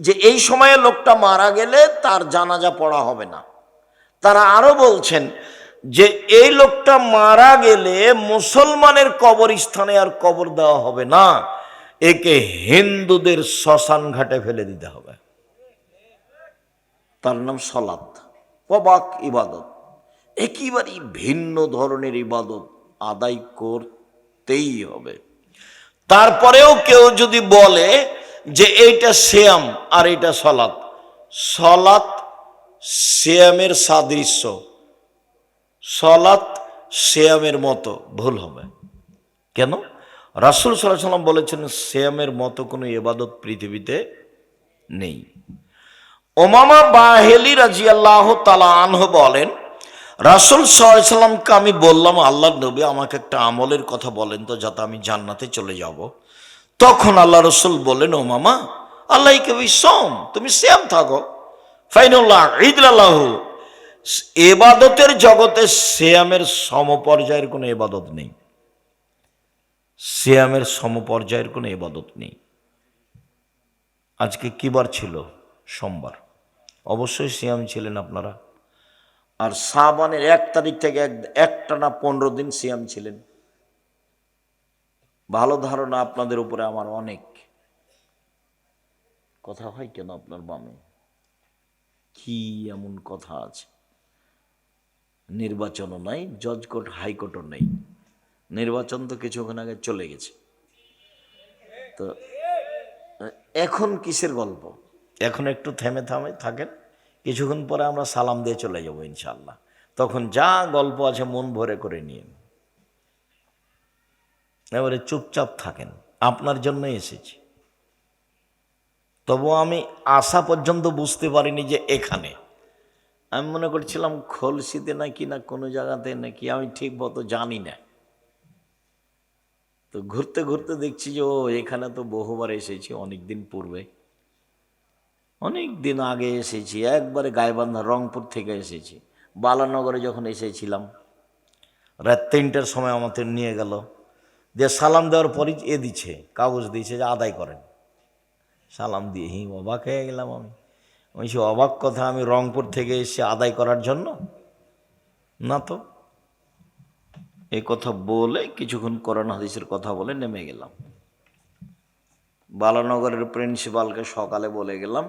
যে এই সময়ে লোকটা মারা গেলে তার জানাজা পড়া হবে না। তারা আরো বলছেন যে এই লোকটা মারা গেলে মুসলমানের কবরস্থানে আর কবর দেওয়া হবে না, একে হিন্দুদের শ্মশান ঘাটে ফেলে দিতে হবে। তার নাম সলাত, অবাক ইবাদত, একেবারেই ভিন্ন ধরনের ইবাদত, আদায় করতেই হবে। তারপরেও কেউ যদি বলে যে এইটা সিয়াম আর এইটা সলাত, সলাত সিয়ামের সাদৃশ্য, সলাত সিয়ামের মতো, ভুল হবে। কেন? রাসূল সাল্লাল্লাহু আলাইহি ওয়াসাল্লাম বলেছেন সিয়ামের মতো কোনো ইবাদত পৃথিবীতে নেই। উমামা বাহিলি রাদিয়াল্লাহু তাআলা আনহু বলেন, রাসূল সাল্লাল্লাহু আলাইহি ওয়াসাল্লামকে আমি বললাম, আল্লাহর নবী আমাকে একটা আমলের কথা বলেন তো যাতে আমি জান্নাতে চলে যাব। তখন আল্লাহ রাসূল বললেন, ও মামা, আল্লাহকে বিসম, তুমি সিয়াম থাকো, ফাইনুল্লাহ ঈদুল্লাহু, ইবাদতের জগতে সিয়ামের সমপর্যায়ের কোনো ইবাদত নেই, সিয়ামের সমপর্যায়ের কোনো ইবাদত নেই। আজকে কি বার ছিল? সোমবার। অবশ্যই সিয়াম ছিলেন আপনারা। আর শাবানের 1 তারিখ থেকে একটানা 15 দিন সিয়াম ছিলেন। ভালো ধারণা আপনাদের উপরে আমার অনেক। কথা হয় কেন আপনার বামে? কি এমন কথা আছে? নির্বাচনও নাই, জজ কোর্ট হাইকোর্টও নেই। নির্বাচন তো কিছুক্ষণ আগে চলে গেছে, তো এখন কিসের গল্প? এখন একটু থেমে থাকেন, কিছুক্ষণ পরে আমরা সালাম দিয়ে চলে যাব ইনশাআল্লাহ। তখন যা গল্প আছে মন ভরে করে নিন, এবারে চুপচাপ থাকেন, আপনার জন্য এসেছি। তবু আমি আসা পর্যন্ত বুঝতে পারিনি যে এখানে, আমি মনে করছিলাম খলসিতে নাকি না কোনো জায়গাতে নাকি, আমি ঠিক মতো জানি না। তো ঘুরতে ঘুরতে দেখছি যে ও এখানে তো বহুবার এসেছি, অনেক দিন পূর্বে, অনেক দিন আগে এসেছি, একবারে গাইবান্ধা রংপুর থেকে এসেছি। বালানগরে যখন এসেছিলাম রাত 3টার সময় আমাদের নিয়ে গেল, যে সালাম দেওয়ার পরই দিচ্ছে, কাগজ দিয়েছে যে আদায় করেন। সালাম দিয়ে অবাক হয়ে গেলাম আমি। সে অবাক কথা, আমি রংপুর থেকে এসে আদায় করার জন্য না তো। এই কথা বলে কিছুক্ষণ কোরআন হাদিসের কথা বলে নেমে গেলাম। বালানগরের প্রিন্সিপালকে সকালে বলে গেলাম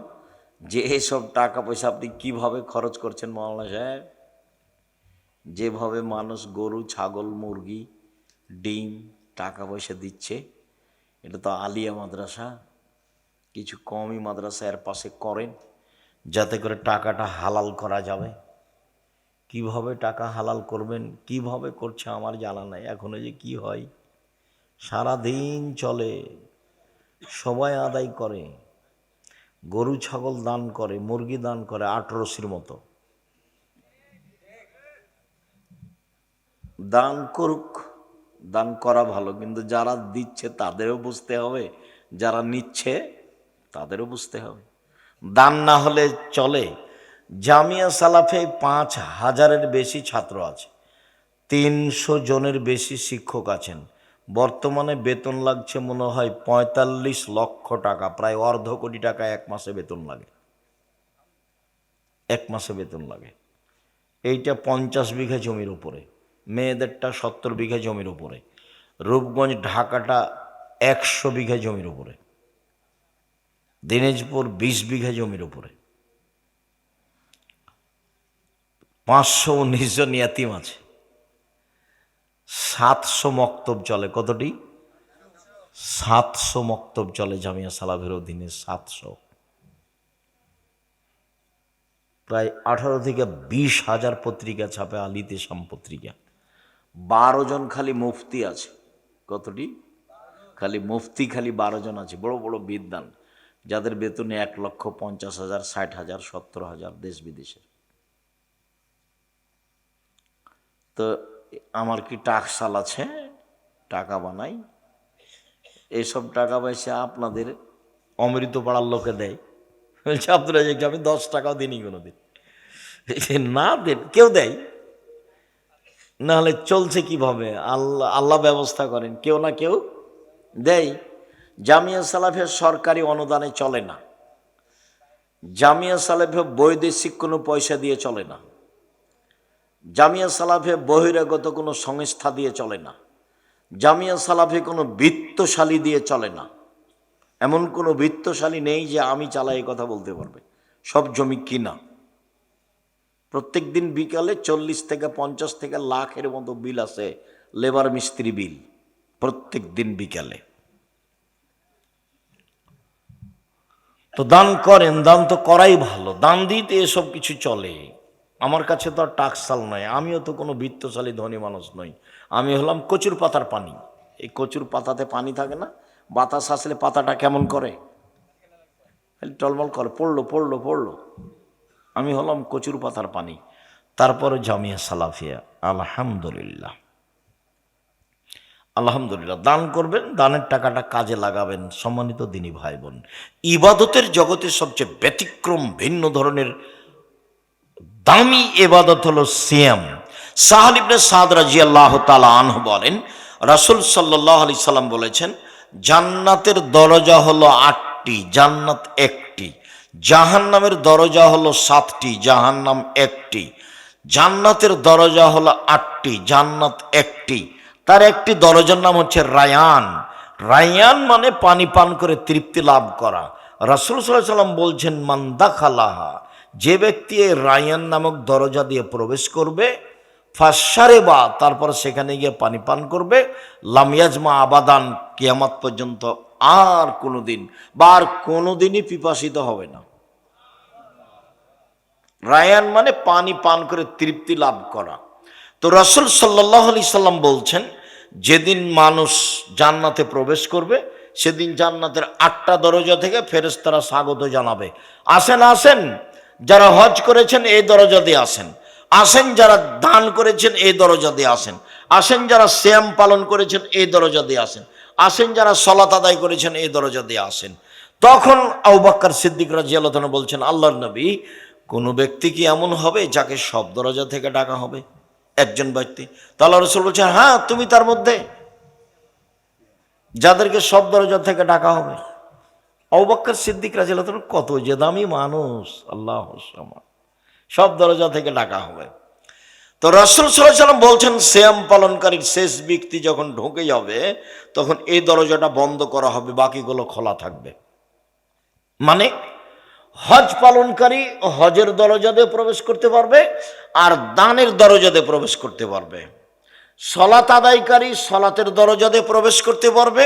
যে এসব টাকা পয়সা আপনি কিভাবে খরচ করছেন মাওলানা সাহেব, যেভাবে মানুষ গরু, ছাগল, মুরগি, ডিম টাকা পয়সা দিচ্ছে, এটা তো আলিয়া মাদ্রাসা, কিছু কমই মাদ্রাসা এর পাশে করেন, যাতে করে টাকাটা হালাল করা যাবে। কিভাবে টাকা হালাল করবেন, কিভাবে করছে আমার জানা নাই। এখনো যে কি হয়, সারাদিন চলে, সবাই আদায় করে, গরু ছাগল দান করে, মুরগি দান করে, 18 মতো। দান করুক, দান করা ভালো, কিন্তু যারা দিচ্ছে তাদেরও বুঝতে হবে, যারা নিচ্ছে তাদেরও বুঝতে হবে। দান না হলে চলে। জামিয়া সালাফে 5,000-এর বেশি ছাত্র আছে, 300 জনের বেশি শিক্ষক আছেন। বর্তমানে বেতন লাগছে মনে হয় 45 লক্ষ টাকা, প্রায় অর্ধ কোটি টাকা এক মাসে বেতন লাগে, এক মাসে বেতন লাগে। এইটা 50 বিঘা জমির উপরে, মেয়েদেরটা 70 বিঘা জমির উপরে, রূপগঞ্জ ঢাকাটা 100 বিঘা জমির উপরে, দিনাজপুর 20 বিঘা জমির উপরে, 519 জন ইয়াতিম আছে, 700 মক্তব চলে। কতটি? 700 মক্তব চলে জামিয়া সালাফের অধীনে, 700। প্রায় 18 থেকে 20 হাজার পত্রিকা ছাপে, আলিতে সাম পত্রিকা। 12 জন খালি মুফতি আছে। কতটি? খালি মুফতি খালি 12 জন আছে, বড় বড় বিদ্বান, যাদের বেতনে 1,50,000, 60,000, 70,000, দেশ বিদেশের। তো আমার কি টাকশাল আছে, টাকা বানাই, এইসব টাকা পয়সা আপনাদের অমৃত পাড়ার লোকে দেয়। বলছে আপনারা, আমি 10 টাকাও দিনই কোনোদিন, না দেন, কেউ দেয় না হলে চলছে কিভাবে? আল্লাহ আল্লাহ ব্যবস্থা করেন, কেউ না কেউ দেয়। জামিয়া সালাফের সরকারি অনুদানে চলে না, জামিয়া সালাফে বৈদেশিক কোনো পয়সা দিয়ে চলে না, জামিয়া সালাফে বহিরাগত কোনো সংস্থা দিয়ে চলে না, জামিয়া সালাফে কোনো বিত্তশালী দিয়ে চলে না। এমন কোনো বিত্তশালী নেই যে আমি চালাই কথা বলতে পারবে। সব জমি কিনা। প্রত্যেক দিন বিকালে 40 থেকে 50 থেকে লাখের মতো বিল আছে, লেবার মিস্ত্রি বিল, প্রত্যেক দিন বিকালে। তো দান করেন, দান তো করাই ভালো, দান দিতে এসব কিছু চলে। আমার কাছে তো আর টাকশাল নয়, আমিও তো কোনো বিত্তশালী ধনী মানুষ নই, আমি হলাম কচুর পাতার পানি। এই কচুর পাতাতে পানি থাকে না, বাতাস আসলে পাতাটা কেমন করে, টলমল করে, পড়লো পড়লো পড়লো। আমি হলাম কচুর পাতার পানি। তারপরে জামিয়া সালাফিয়া, আলহামদুলিল্লাহ, আলহামদুলিল্লাহ। দান করবেন, দানের টাকাটা কাজে লাগাবেন। সম্মানিত দিনী ভাই বোন, ইবাদতের জগতে সবচেয়ে ব্যতিক্রম ভিন্ন ধরনের দামি ইবাদত হলো সিয়াম। সাহল ইবনে সাদ রাদিয়াল্লাহু তাআলা আনহু বলেন, রাসূল সাল্লাল্লাহু আলাইহি সাল্লাম বলেছেন, জান্নাতের দরজা হলো 8টি, জান্নাত 1টি। জাহান্নামের দরজা হলো 7টি, জাহান্নাম 1টি। জান্নাতের দরজা হলো 8টি, জান্নাত 1টি। তার একটি দরজার নাম হচ্ছে রায়ান। রায়ান মানে পানি পান করে তৃপ্তি লাভ করা। রাসূল সাল্লাল্লাহু আলাইহি সাল্লাম বলছেন, মান দাখালাহা, যে ব্যক্তি এই রায়ান নামক দরজা দিয়ে প্রবেশ করবে, ফাশারে বা, তারপর সেখানে গিয়ে পানি পান করবে, লাম ইয়াজমা আবাদান, কিয়ামত পর্যন্ত আর কোনোদিন বা আর কোনোদিনই পিপাসিত হবে না। রায়ান মানে পানি পান করে তৃপ্তি লাভ করা। তো রাসূল সাল্লাল্লাহু আলাইহি সাল্লাম বলছেন, যেদিন মানুষ জান্নাতে প্রবেশ করবে, সেদিন জান্নাতের 8টা দরজা থেকে ফেরেশতারা স্বাগত জানাবে, আসেন আসেন, যারা হজ করেছেন এই দরজা দিয়ে আসেন, আসেন যারা দান করেছেন এই দরজা দিয়ে আসেন, আসেন যারা সিয়াম পালন করেছেন এই দরজা দিয়ে আসেন, আসেন যারা সালাত আদায় করেছেন এই দরজা দিয়ে আসেন। তখন আবু বকর সিদ্দিক রাদিয়াল্লাহু আনহু বলছেন, আল্লাহর নবী, কোনো ব্যক্তি কি এমন হবে যাকে সব দরজা থেকে ডাকা হবে? একজন ব্যক্তি। তাহলে রাসূল বলছেন, হ্যাঁ, তুমি তার মধ্যে, যাদেরকে সব দরজা থেকে ডাকা হবে। আবু বকর সিদ্দিক রাদিয়াল্লাহু আনহু কত যে দামি মানুষ, আল্লাহুস সামাদ, সব দরজা থেকে ডাকা হবে। তো রাসূল সাল্লাল্লাহু আলাইহি ওয়াসাল্লাম বলছেন, সিয়াম পালনকারীর শেষ ব্যক্তি যখন ঢুকে যাবে, তখন এই দরজাটা বন্ধ করা হবে, বাকিগুলো খোলা থাকবে। মানে হজ পালনকারী হজের দরজা দিয়ে প্রবেশ করতে পারবে আর দানের দরজা দিয়ে প্রবেশ করতে পারবে। সলাত আদায়কারী সলাতের দরজা দিয়ে প্রবেশ করতে পারবে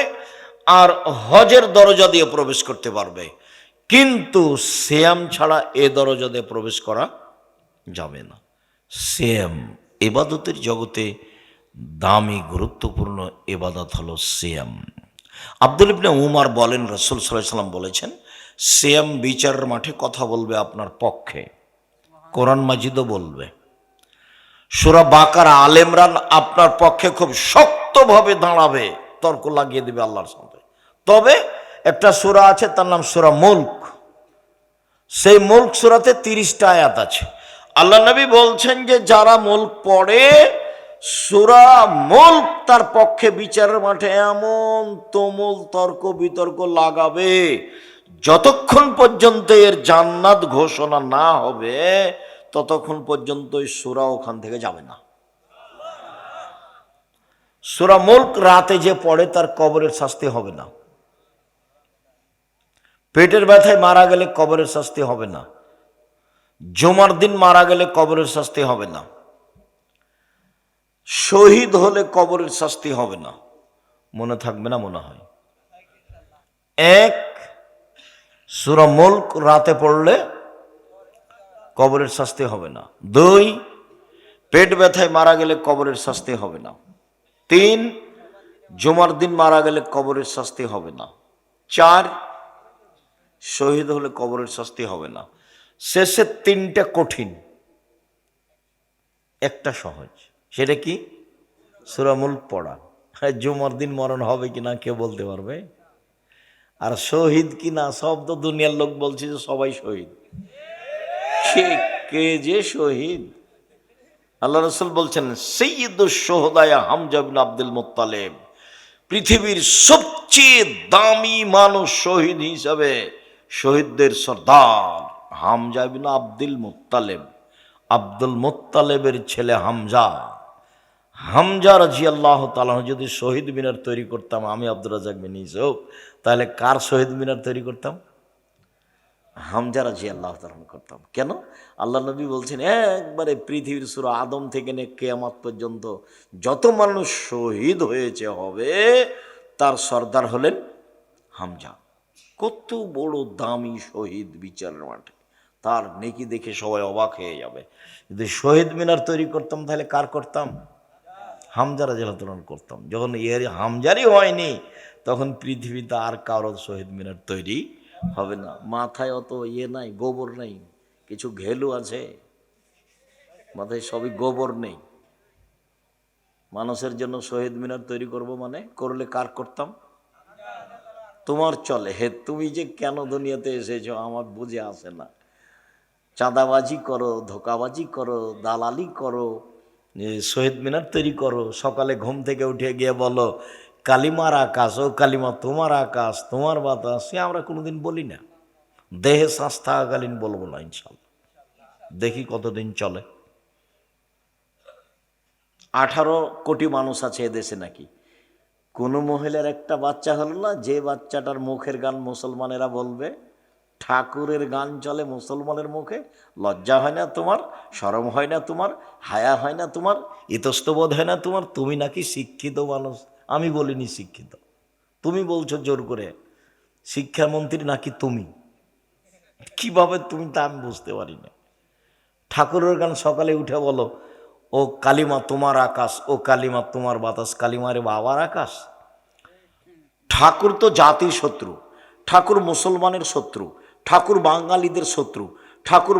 আর হজের দরজা দিয়ে প্রবেশ করতে পারবে। কিন্তু সিয়াম ছাড়া এ দরজা দিয়ে প্রবেশ করা যাবে না। সিয়াম ইবাদতের জগতে দামি গুরুত্বপূর্ণ ইবাদত হলো সিয়াম। আব্দুল ইবনে উমর বলেন, রাসূল সাল্লাল্লাহু আলাইহি ওয়াসাল্লাম বলেছেন, সিয়াম বিচারের মাঠে কথা বলবে আপনার পক্ষে, কোরআন মাজিদও বলবে। সূরা বাকারা, আল ইমরান আপনার পক্ষে খুব শক্তভাবে দাঁড়াবে, তর্ক লাগিয়ে দেবে আল্লাহর সাথে। তবে একটা সূরা আছে, তার নাম সূরা মুলক। সেই মুলক সূরাতে 30টা আয়াত আছে। আল্লাহ নবী বলছেন যে যারা মুলক পড়ে, সূরা মুলক তার পক্ষে বিচারের মাঠে এমন তুমুল তর্ক বিতর্ক লাগাবে, যতক্ষণ পর্যন্ত এর জান্নাত ঘোষণা না হবে ততক্ষণ পর্যন্ত এই সূরা ওখান থেকে যাবে না। সূরা মুলক রাতে যে পড়ে তার কবরের শাস্তি হবে না। পেটের ব্যথায় মারা গেলে কবরের শাস্তি হবে না। জুমার দিন মারা গেলে কবরের শাস্তি হবে না। শহীদ হলে কবরের শাস্তি হবে না। মনে থাকবে না মনে হয়? এক, সূরা মুলক রাতে পড়লে কবরের শাস্তি হবে না। দুই, পেট ব্যথায় মারা গেলে কবরের শাস্তি হবে না। তিন, জুমার দিন মারা গেলে কবরের শাস্তি হবে না। চার, শহীদ হলে কবরের শাস্তি হবে না। শেষে তিনটা কঠিন, একটা সহজ। সেটা কি? সূরা মুলক পড়া। জুমার দিন মরণ হবে কিনা কে বলতে পারবে? আর শহীদ কিনা সব তো দুনিয়ার লোক বলছে যে সবাই শহীদ। কে যে শহীদ? আল্লাহ রাসূল বলছেন, সাইয়্যিদুশ শুহাদা হামজা বিন আব্দুল মুত্তালিব, পৃথিবীর সবচেয়ে দামি মানুষ শহীদ হিসাবে শহীদদের সর্দার হামজা বিন আব্দুল মুত্তালিব। আব্দুল মুত্তালিবের ছেলে হামজা। হামজা রাদিয়াল্লাহু তাআলা যদি শহীদ মিনার তৈরি করতাম আমি আব্দুর রাজ্জাক বিন ইউসুফ, তাহলে কার শহীদ মিনার তৈরি করতাম? হামজা রাদিয়াল্লাহু তাআলা করতাম। কেন? আল্লাহ নবী বলছেন একবারে পৃথিবীর সূরা আদম থেকে নিয়ে কিয়ামত পর্যন্ত যত মানুষ শহীদ হয়েছে হবে তার সর্দার হলেন হামজা। কত বড় দামি শহীদ বিচারের মাঠে, তার নেকি দেখে সবাই অবাক হয়ে যাবে। যদি শহীদ মিনার তৈরি করতাম তাহলে কার করতাম? হামজা রাদিয়াল্লাহু তাআলা করতাম। যখন এর হামজারই হয়নি তখন পৃথিবীতে আর কারো শহীদ মিনার তৈরি হবে না। মাথায় অত নাই, গোবর নেই, কিছু ঘেলু আছে মাথায়, সবই গোবর নেই। মানুষের জন্য শহীদ মিনার তৈরি করব মানে করলে কার করতাম? তোমার চলে। হে তুমি যে কেন দুনিয়াতে এসেছো আমার বুঝে আসে না। চাঁদাবাজি করো, ধোকাবাজি করো, দালালি করো, শহীদ মিনার তৈরি করো। সকালে ঘুম থেকে উঠে গিয়ে বলো কালিমার আকাশ, ও কালিমা তোমার আকাশ তোমার বাতাস, সে আমরা কোনোদিন বলি না। দেহে শ্বাস থাকাকালীন বলবো না ইনশাল্লাহ। দেখি কতদিন চলে। 18 কোটি মানুষ আছে এদেশে, নাকি কোনো মহিলার একটা বাচ্চা হলো না যে বাচ্চাটার মুখের গান মুসলমানেরা বলবে? ঠাকুরের গান চলে মুসলমানের মুখে। লজ্জা হয় না তোমার? শরম হয় না তোমার? হায়া হয় না তোমার? ইতস্তবোধ হয় না তোমার? তুমি নাকি শিক্ষিত মানুষ। আমি বলিনি শিক্ষিত, তুমি বলছো জোর করে। শিক্ষামন্ত্রী নাকি তুমি? কিভাবে তুমি তা আমি বুঝতে পারি না। ঠাকুরের গান সকালে উঠে বলো ও কালিমা তোমার আকাশ, ও কালিমা তোমার বাতাস। কালিমারে বাবার আকাশ? ঠাকুর তো জাতির শত্রু, ঠাকুর মুসলমানের শত্রু, ঠাকুর বাঙালিদের শত্রু, ঠাকুর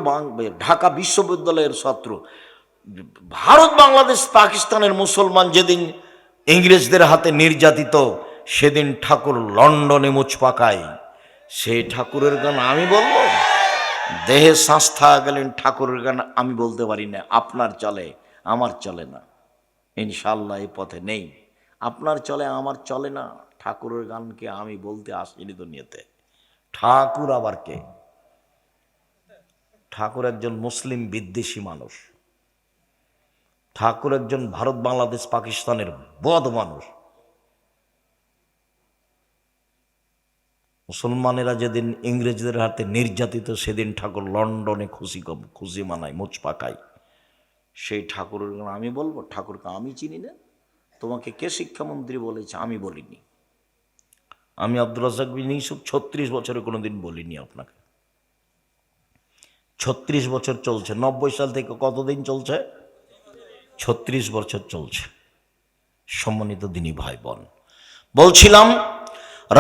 ঢাকা বিশ্ববিদ্যালয়ের শত্রু। ভারত বাংলাদেশ পাকিস্তানের মুসলমান যেদিন ইংরেজদের হাতে নির্যাতিত সেদিন ঠাকুর লন্ডনে মুচ পাকায়। সেই ঠাকুরের গান আমি বলবো? দেহে শ্বাস থাকাকালীন ঠাকুরের গান আমি বলতে পারি না। আপনার চলে, আমার চলে না। ইনশাল্লাহ এই পথে নেই। আপনার চলে, আমার চলে না। ঠাকুরের গানকে আমি বলতে আসিনি দুনিয়াতে। ঠাকুর আবার কে? ঠাকুর একজন মুসলিম বিদ্বেষী মানুষ। ঠাকুর একজন ভারত বাংলাদেশ পাকিস্তানের বদ মানুষ। মুসলমানেরা যেদিন ইংরেজদের হাতে নির্যাতিত সেদিন ঠাকুর লন্ডনে খুশি মানায়, মুচ পাকায়। সেই ঠাকুরের আমি বলবো? ঠাকুরকে আমি চিনি না? তোমাকে কে শিক্ষামন্ত্রী বলেছে? আমি বলিনি। আমি আব্দুর রাজ্জাক বিন ইউসুফ 36 বছরে কোনোদিন বলিনি আপনাকে। 36 বছর চলছে। 90 সাল থেকে কতদিন চলছে? 36 বছর চলছে। সম্মানিত দিনী ভাই বোন, বলছিলাম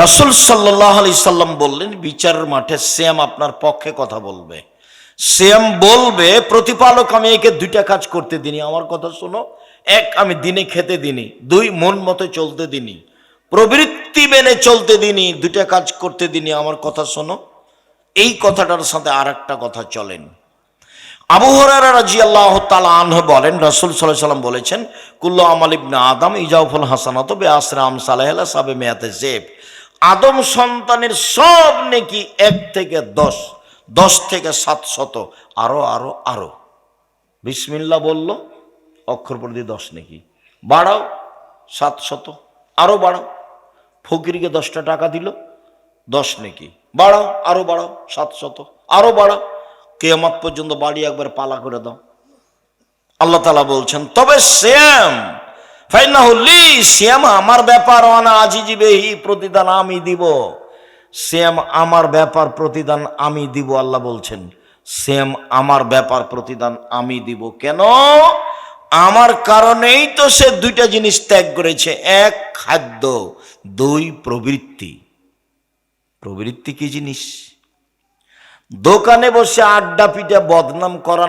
রাসূল সাল্লাল্লাহু আলাইহি সাল্লাম বললেন, বিচারের মাঠে শ্যাম আপনার পক্ষে কথা বলবে। শ্যাম বলবে, প্রতিপালক আমি একে 2টা কাজ করতে দিনি, আমার কথা শোনো। 1, আমি দিনে খেতে দিনি। 2, মন মতো চলতে দিনি, প্রবৃত্তি মেনে চলতে দিনি। 2টা কাজ করতে দিনি, আমার কথা শোনো। এই কথাটার সাথে আর একটা কথা চলেন। আবু হুরায়রা রাদিয়াল্লাহু তাআলা আনহু বলেন, রাসূল সাল্লাল্লাহু আলাইহি ওয়াসাল্লাম বলেছেন, কুল্লু আমাল ইবনে আদম ইজাউফুল হাসানাতু বিআশরি আমসালিহা সাবে মিয়াতে জেব। আদম সন্তানের সব নেকি 1 থেকে 10, 10 থেকে 700, আরো আরো আরো। বিসমিল্লাহ বলল, অক্ষর প্রতি 10 নেকি, বাড়াও 700, আরো বাড়াও। ফকিরকে 10টা টাকা দিল, 10 নেকি, বাড়াও, আরো বাড়াও 700, আরো বাড়াও। কিয়ামত পর্যন্ত বাড়ি একবার পালা করে দাও। আল্লাহ তাআলা বলছেন, তবে শ্যাম ফাইনাহু লি, শ্যাম আমার ব্যাপার, ওয়ানা আজিজি বিহি, প্রতিদান আমি দিব। শ্যাম আমার ব্যাপার, প্রতিদান আমি দিব। আল্লাহ বলছেন শ্যাম আমার ব্যাপার, প্রতিদান আমি দিব। কেন? আমার কারণেই তো সে 2টা জিনিস ত্যাগ করেছে। 1, খাদ্য, 2, প্রবৃত্তি। প্রবৃত্তি কি জিনিস? দোকানে বসে আড্ডা পিটা বদনাম করা